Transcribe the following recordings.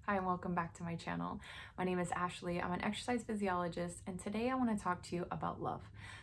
Hi, and welcome back to my channel. My name is Ashley. I'm an exercise physiologist, and today I want to talk to you about love.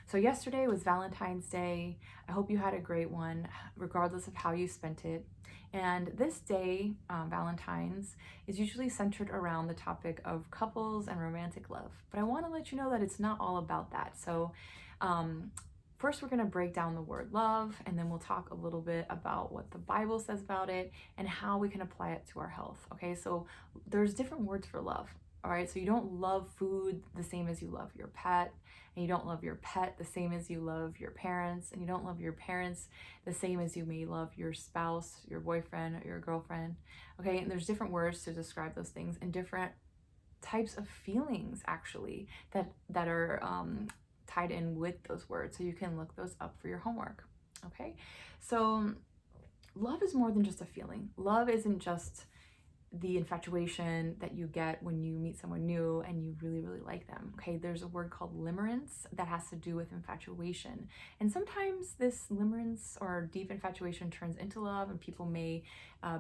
So yesterday was Valentine's Day. I hope you had a great one, regardless of how you spent it. And this day, Valentine's, is usually centered around the topic of couples and romantic love. But I want to let you know that it's not all about that. So um, first, we're going to break down the word love, and then we'll talk a little bit about what the Bible says about it and how we can apply it to our health. Okay, so there's different words for love. All right, so you don't love food the same as you love your pet, and you don't love your pet the same as you love your parents, and you don't love your parents the same as you may love your spouse, your boyfriend, or your girlfriend. Okay, and there's different words to describe those things and different types of feelings actually that are tied in with those words. So you can look those up for your homework. Okay, so love is more than just a feeling. Love isn't just the infatuation that you get when you meet someone new and you really, really like them. Okay, there's a word called limerence that has to do with infatuation. And sometimes this limerence or deep infatuation turns into love, and people may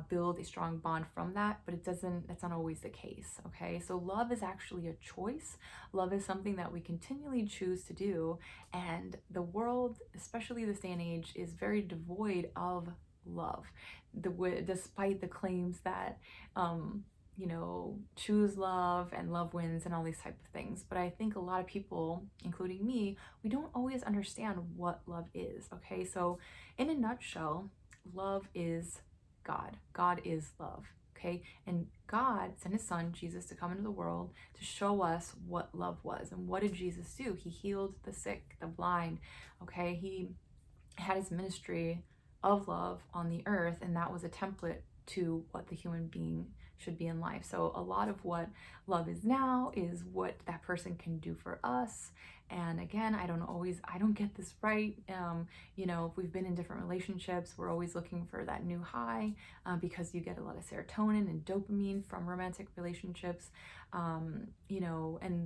build a strong bond from that, but that's not always the case. Okay, so love is actually a choice. Love is something that we continually choose to do, and the world, especially this day and age, is very devoid of love. Despite the claims that choose love and love wins and all these type of things. But I think a lot of people, including me, we don't always understand what love is. Okay, so in a nutshell, love is God. God is love. Okay, and God sent his son Jesus to come into the world to show us what love was. And what did Jesus do? He healed the sick, the blind. Okay, he had his ministry of love on the earth, and that was a template to what the human being should be in life. So a lot of what love is now is what that person can do for us. And again, I don't get this right. If we've been in different relationships, we're always looking for that new high because you get a lot of serotonin and dopamine from romantic relationships. And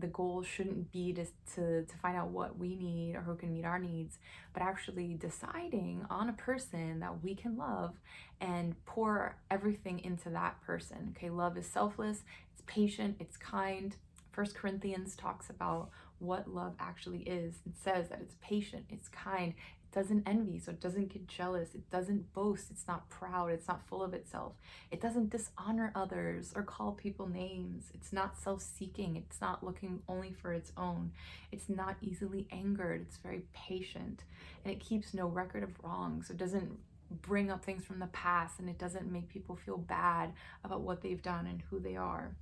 the goal shouldn't be to find out what we need or who can meet our needs, but actually deciding on a person that we can love and pour everything into that person. Okay, love is selfless, it's patient, it's kind. First Corinthians talks about what love actually is. It says that it's patient, it's kind, it doesn't envy, so it doesn't get jealous, it doesn't boast, it's not proud, it's not full of itself, it doesn't dishonor others or call people names, it's not self-seeking, it's not looking only for its own, it's not easily angered, it's very patient, and it keeps no record of wrongs. So it doesn't bring up things from the past, and it doesn't make people feel bad about what they've done and who they are.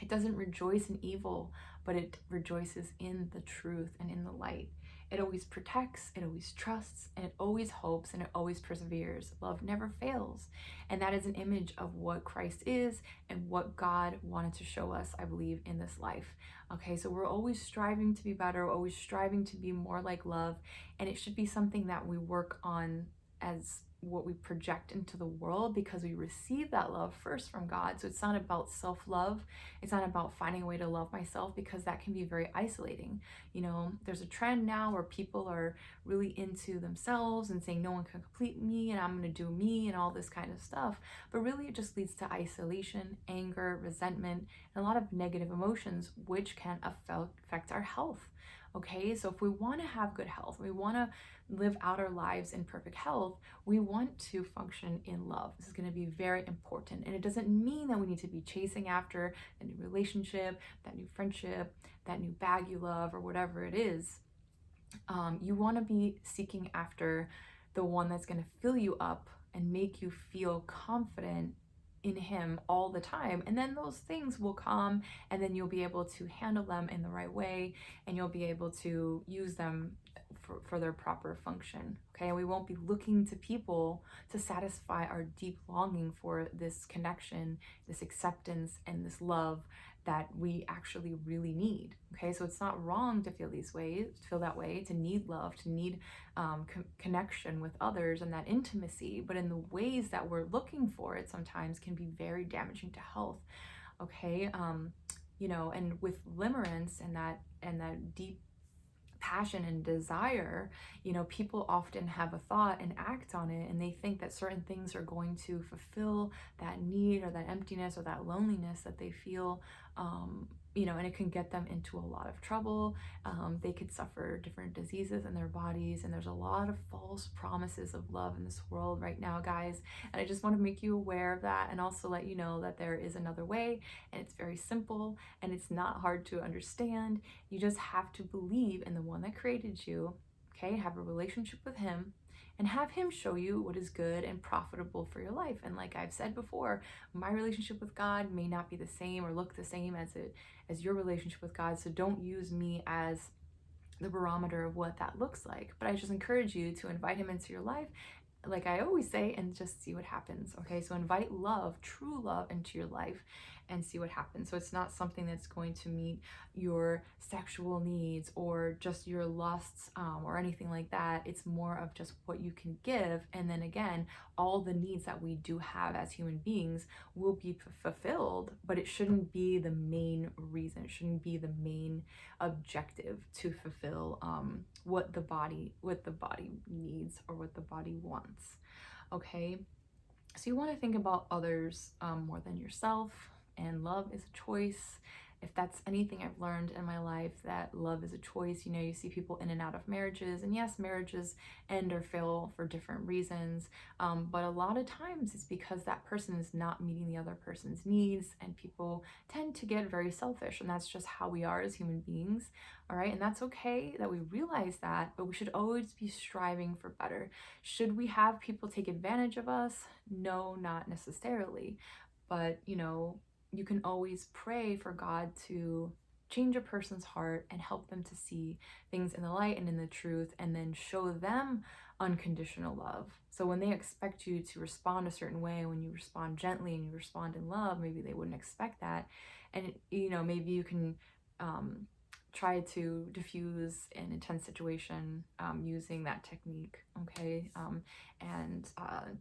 It doesn't rejoice in evil, but it rejoices in the truth and in the light. It always protects, it always trusts, and it always hopes, and it always perseveres. Love never fails. And that is an image of what Christ is and what God wanted to show us, I believe, in this life. Okay, so we're always striving to be better, always striving to be more like love, and it should be something that we work on as what we project into the world, because we receive that love first from God. So it's not about self-love. It's not about finding a way to love myself, because that can be very isolating. There's a trend now where people are really into themselves and saying no one can complete me and I'm going to do me and all this kind of stuff. But really it just leads to isolation, anger, resentment, and a lot of negative emotions, which can affect our health. Okay, so if we want to have good health, we want to live out our lives in perfect health, we want to function in love. This is going to be very important. And it doesn't mean that we need to be chasing after a new relationship, that new friendship, that new bag you love, or whatever it is. You want to be seeking after the one that's going to fill you up and make you feel confident in him all the time, and then those things will come, and then you'll be able to handle them in the right way, and you'll be able to use them for their proper function. Okay, and we won't be looking to people to satisfy our deep longing for this connection, this acceptance, and this love that we actually really need. Okay, so it's not wrong to feel that way, to need love, to need connection with others and that intimacy, but in the ways that we're looking for it sometimes can be very damaging to health. Okay, and with limerence and that deep passion and desire, people often have a thought and act on it, and they think that certain things are going to fulfill that need or that emptiness or that loneliness that they feel, and it can get them into a lot of trouble. They could suffer different diseases in their bodies, and there's a lot of false promises of love in this world right now, guys. And I just want to make you aware of that, and also let you know that there is another way, and it's very simple, and it's not hard to understand. You just have to believe in the one that created you, okay? Have a relationship with him, and have him show you what is good and profitable for your life. And like I've said before, my relationship with God may not be the same or look the same as your relationship with God. So don't use me as the barometer of what that looks like. But I just encourage you to invite him into your life, like I always say, and just see what happens. Okay, so invite love, true love, into your life and see what happens. So it's not something that's going to meet your sexual needs or just your lusts, or anything like that. It's more of just what you can give. And then again, all the needs that we do have as human beings will be fulfilled, but it shouldn't be the main reason. It shouldn't be the main objective to fulfill what the body needs or what the body wants. Okay, so you want to think about others more than yourself, and love is a choice. If that's anything I've learned in my life, that love is a choice. You see people in and out of marriages, and yes, marriages end or fail for different reasons, but a lot of times it's because that person is not meeting the other person's needs, and people tend to get very selfish, and that's just how we are as human beings. All right, and that's okay that we realize that, but we should always be striving for better. Should we have people take advantage of us? No, not necessarily, but you can always pray for God to change a person's heart and help them to see things in the light and in the truth, and then show them unconditional love. So when they expect you to respond a certain way, when you respond gently and you respond in love, maybe they wouldn't expect that. And maybe you can try to diffuse an intense situation using that technique, okay? And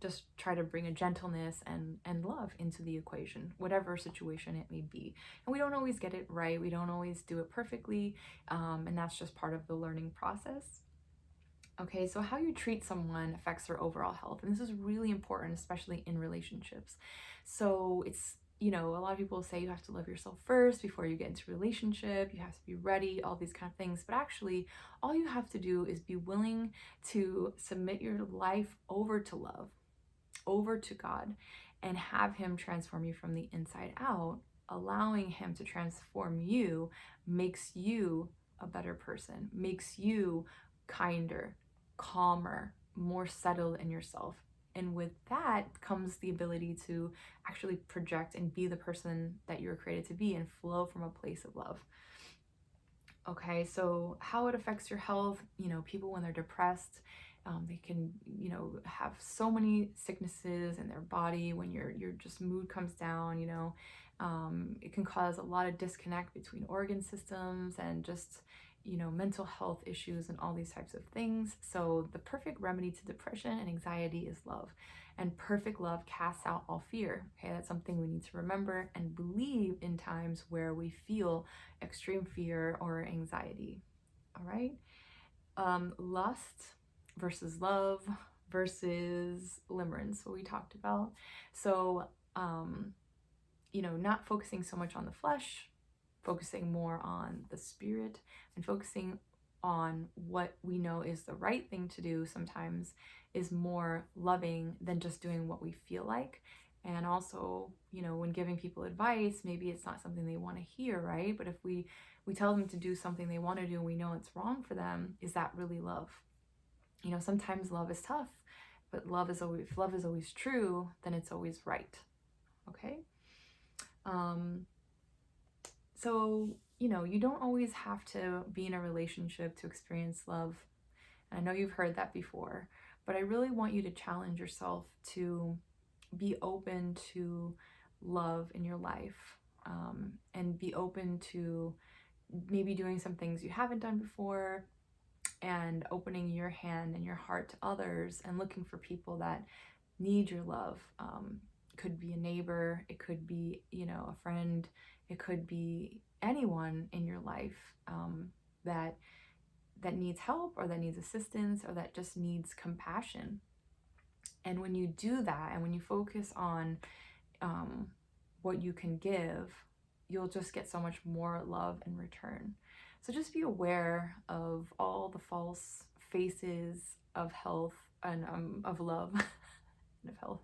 just try to bring a gentleness and love into the equation, whatever situation it may be. And we don't always get it right. We don't always do it perfectly. And that's just part of the learning process. Okay, so how you treat someone affects their overall health. And this is really important, especially in relationships. So it's, a lot of people say you have to love yourself first before you get into a relationship. You have to be ready, all these kind of things. But actually, all you have to do is be willing to submit your life over to love, over to God, and have him transform you from the inside out. Allowing him to transform you makes you a better person, makes you kinder, calmer, more settled in yourself. And with that comes the ability to actually project and be the person that you're created to be and flow from a place of love. Okay, so how it affects your health, people when they're depressed, they can, have so many sicknesses in their body. When your just mood comes down, it can cause a lot of disconnect between organ systems and just, mental health issues and all these types of things. So the perfect remedy to depression and anxiety is love. And perfect love casts out all fear. Okay, that's something we need to remember and believe in times where we feel extreme fear or anxiety. All right. Lust versus love versus limerence, what we talked about. So, not focusing so much on the flesh, focusing more on the spirit, and focusing on what we know is the right thing to do sometimes is more loving than just doing what we feel like. And also, when giving people advice, maybe it's not something they want to hear, right? But if we tell them to do something they want to do and we know it's wrong for them, is that really love? Sometimes love is tough, but if love is always true, then it's always right. Okay? So, you don't always have to be in a relationship to experience love. And I know you've heard that before, but I really want you to challenge yourself to be open to love in your life, and be open to maybe doing some things you haven't done before, and opening your hand and your heart to others and looking for people that need your love. Could be a neighbor, it could be, a friend, it could be anyone in your life that that needs help, or that needs assistance, or that just needs compassion. And when you do that, and when you focus on what you can give, you'll just get so much more love in return. So just be aware of all the false faces of health and of love and of health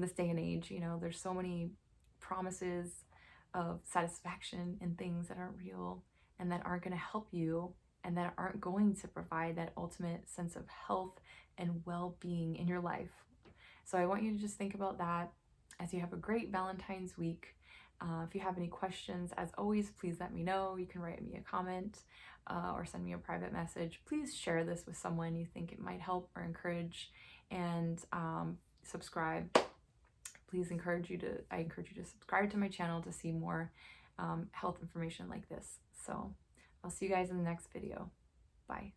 this day and age. You know, there's so many promises of satisfaction and things that aren't real and that aren't going to help you and that aren't going to provide that ultimate sense of health and well-being in your life. So I want you to just think about that as you have a great Valentine's week. If you have any questions, as always, please let me know. You can write me a comment or send me a private message. Please share this with someone you think it might help or encourage, and subscribe. I encourage you to subscribe to my channel to see more health information like this. So I'll see you guys in the next video. Bye.